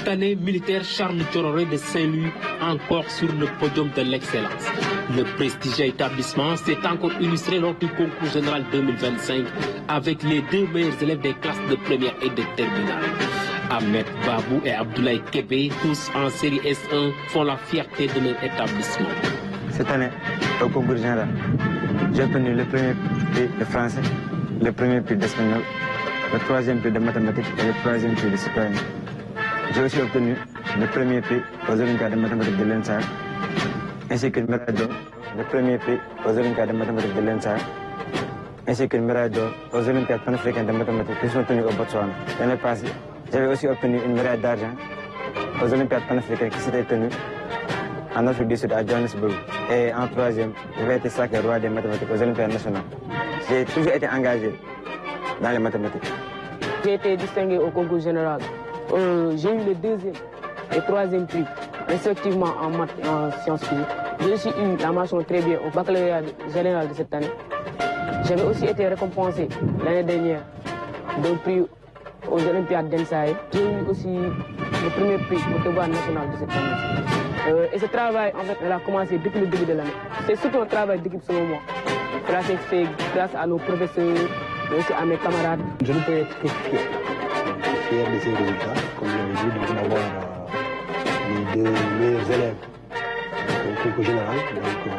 Prytanée militaire Charles Thiororé de Saint-Louis encore sur le podium de l'excellence. Le prestigieux établissement s'est encore illustré lors du concours général 2025 avec les deux meilleurs élèves des classes de première et de terminale. Ahmed Babou et Abdoulaye Kébé, tous en série S1, font la fierté de leur établissement. Cette année, au concours général, j'ai obtenu le premier prix de français, le premier prix d'espagnol, le troisième prix de mathématiques et le troisième prix de citoyenneté. J'ai aussi obtenu le premier prix aux Olympiades de mathématiques de l'ENSA, ainsi qu'une médaille d'or, le premier prix aux Olympiades de mathématiques de l'ENSA, ainsi qu'une médaille d'or aux Olympiades panafricaines de mathématiques qui sont tenues au Botswana. L'année passée, j'avais aussi obtenu une médaille d'argent aux Olympiades panafricaines qui s'étaient tenues en Afrique du Sud à Johannesburg. Et en troisième, j'avais été sacré roi des mathématiques aux Olympiades nationales. J'ai toujours été engagé dans les mathématiques. J'ai été distingué au concours général. J'ai eu le deuxième et troisième prix, respectivement en maths et en sciences physiques. J'ai aussi eu la mention très bien au baccalauréat général de cette année. J'avais aussi été récompensé l'année dernière d'un prix aux Olympiades d'Ensaï. J'ai eu aussi le premier prix au devoir national de cette année. Et ce travail, en fait, il a commencé depuis le début de l'année. C'est surtout un travail d'équipe selon moi. Cela s'est fait grâce à nos professeurs, mais aussi à mes camarades. Je ne peux être que fier de ces résultats, comme je l'ai dit, d'avoir les deux meilleurs élèves au concours général, donc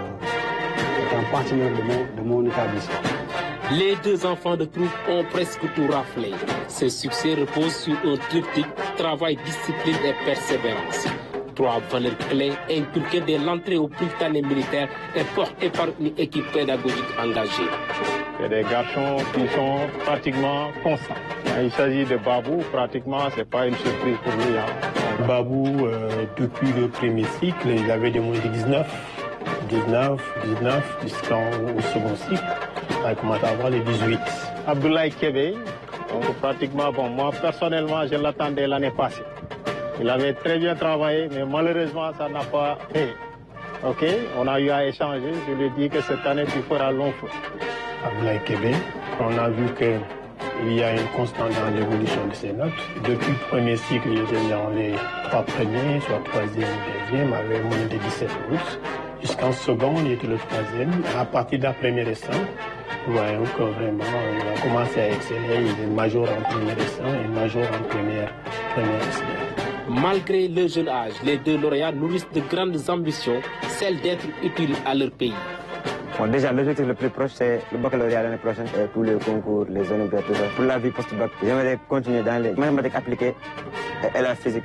étant partenaire de mon établissement. Les deux enfants de troupe ont presque tout raflé. Ce succès repose sur un triptyque, travail, discipline et persévérance. Trois valeurs clés inculquées dès l'entrée au Prytanée militaire et portées par une équipe pédagogique engagée. C'est des garçons qui sont pratiquement constants. Il s'agit de Babou, pratiquement, ce n'est pas une surprise pour lui. Babou, depuis le premier cycle, il avait des moyens de 19, jusqu'au second cycle, il commence à avoir les 18. Abdoulaye Kébé, donc pratiquement, moi personnellement, je l'attendais l'année passée. Il avait très bien travaillé, mais malheureusement, ça n'a pas fait. Ok, on a eu à échanger. Je lui ai dit que cette année, tu feras long feu. Abdoulaye Kébé, on a vu qu'il y a une constante dans l'évolution de ses notes. Depuis le premier cycle, il était dans les 3 premiers, soit 3e ou 2e, avec moins de 17 bourses. Jusqu'en second, il était le 3e. À partir de la première essai, nous voyons que vraiment, il a commencé à exceller. Il est major en première essai et major en première essai. Malgré leur jeune âge, les deux lauréats nourrissent de grandes ambitions, celle d'être utiles à leur pays. Bon, déjà, l'objectif le plus proche, c'est le baccalauréat l'année prochaine, et tous les concours, les Olympiades, tout ça. Pour la vie post-bac, j'aimerais continuer dans les mathématiques appliquées et la physique,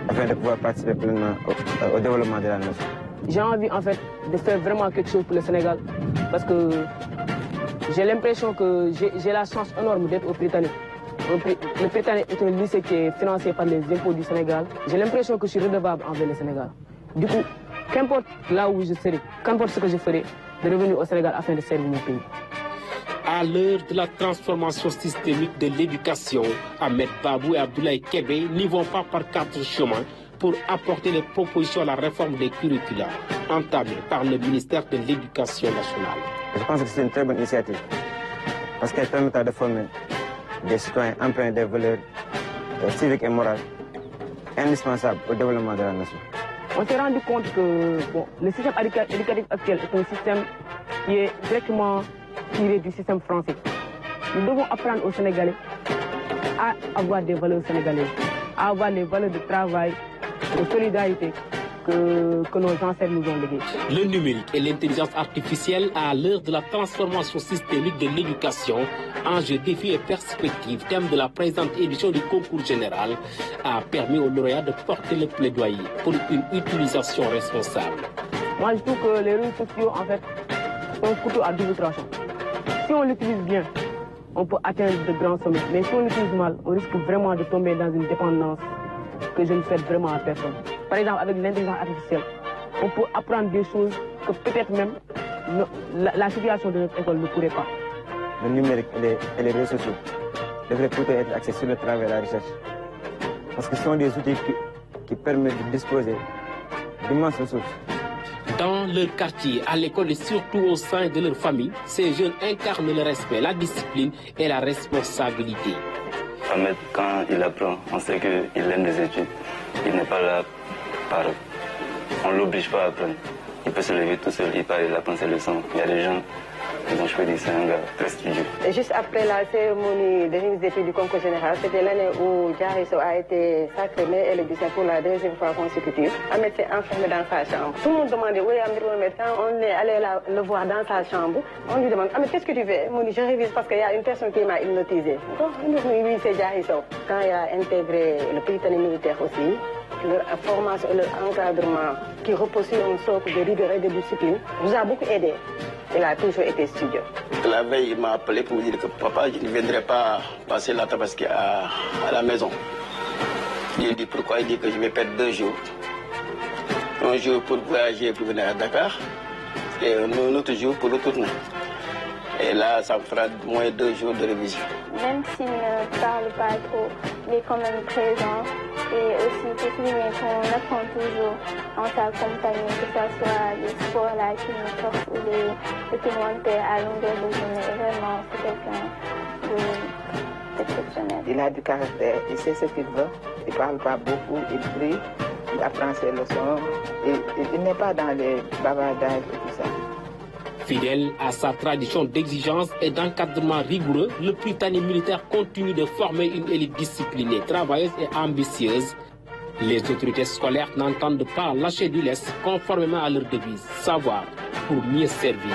afin de pouvoir participer pleinement au développement de la nation. J'ai envie, en fait, de faire vraiment quelque chose pour le Sénégal, parce que j'ai l'impression que j'ai la chance énorme d'être au Prytanée. Le Prytanée est un lycée qui est financé par les impôts du Sénégal. J'ai l'impression que je suis redevable envers le Sénégal. Du coup, qu'importe là où je serai, qu'importe ce que je ferai, de revenir au Sénégal afin de servir mon pays. À l'heure de la transformation systémique de l'éducation, Ahmed Babou et Abdoulaye Kébé n'y vont pas par 4 chemins pour apporter les propositions à la réforme des curricula entamée par le ministère de l'Éducation nationale. Je pense que c'est une très bonne initiative parce qu'elle permettra de former des citoyens empreints des valeurs civiques et morales indispensables au développement de la nation. On s'est rendu compte que le système éducatif actuel est un système qui est directement tiré du système français. Nous devons apprendre aux Sénégalais à avoir des valeurs sénégalaises, à avoir les valeurs de travail, de solidarité que nos ancêtres nous ont léguées. Le numérique et l'intelligence artificielle à l'heure de la transformation systémique de l'éducation, enjeux, défis et perspectives, thème de la présente édition du concours général, a permis aux lauréats de porter le plaidoyer pour une utilisation responsable. Moi, je trouve que les réseaux sociaux, en fait, sont un couteau à double tranchant. Si on l'utilise bien, on peut atteindre de grands sommets. Mais si on l'utilise mal, on risque vraiment de tomber dans une dépendance que je ne souhaite vraiment à personne. Par exemple, avec l'intelligence artificielle, on peut apprendre des choses que peut-être même la situation de notre école ne pourrait pas. Le numérique et les réseaux sociaux devraient plutôt être axés sur le travail et la recherche. Parce que ce sont des outils qui permettent de disposer d'immenses ressources. Dans leur quartier, à l'école et surtout au sein de leur famille, ces jeunes incarnent le respect, la discipline et la responsabilité. Ahmed, quand il apprend, on sait qu'il aime les études. Il n'est pas là par... On ne l'oblige pas à apprendre. Il peut se lever tout seul, il parle, il apprend ses leçons. Il y a des gens, donc je peux dire c'est un gars très studieux. Et juste après la cérémonie de remise des prix du concours général, c'était l'année où Diary Sow a été sacré meilleur élève pour la deuxième fois consécutive. Ahmed s'est enfermé dans sa chambre. Tout le monde demandait où est Ahmed. Quand on est allé le voir dans sa chambre, on lui demande Ahmed, qu'est-ce que tu fais? Il dit, je révise parce qu'il y a une personne qui m'a hypnotisé. Oui, c'est Diary Sow. Quand il a intégré le Prytanée militaire aussi, leur formation et leur encadrement qui repose sur une sorte de rigueur et de discipline nous a beaucoup aidé. Il a toujours été studieux. La veille, il m'a appelé pour me dire que papa, je ne viendrai pas passer la Tabaski à la maison. Je lui ai dit pourquoi. Il dit que je vais perdre 2 jours. Un jour pour voyager pour venir à Dakar et un autre jour pour retourner. Et là, ça me fera moins 2 jours de révision. Même s'il ne parle pas trop, il est quand même présent. Et aussi, pour souligner qu'on apprend toujours en sa compagnie, que ce soit les sports, la kinétox ou les documentaires à longueur de journée. Et vraiment, c'est quelqu'un d'exceptionnel. Il a du caractère, il sait ce qu'il veut, il ne parle pas beaucoup, il prie, il apprend ses leçons. Il n'est pas dans les bavardages et tout ça. Fidèle à sa tradition d'exigence et d'encadrement rigoureux, le Prytanée militaire continue de former une élite disciplinée, travailleuse et ambitieuse. Les autorités scolaires n'entendent pas lâcher du lest conformément à leur devise, savoir pour mieux servir.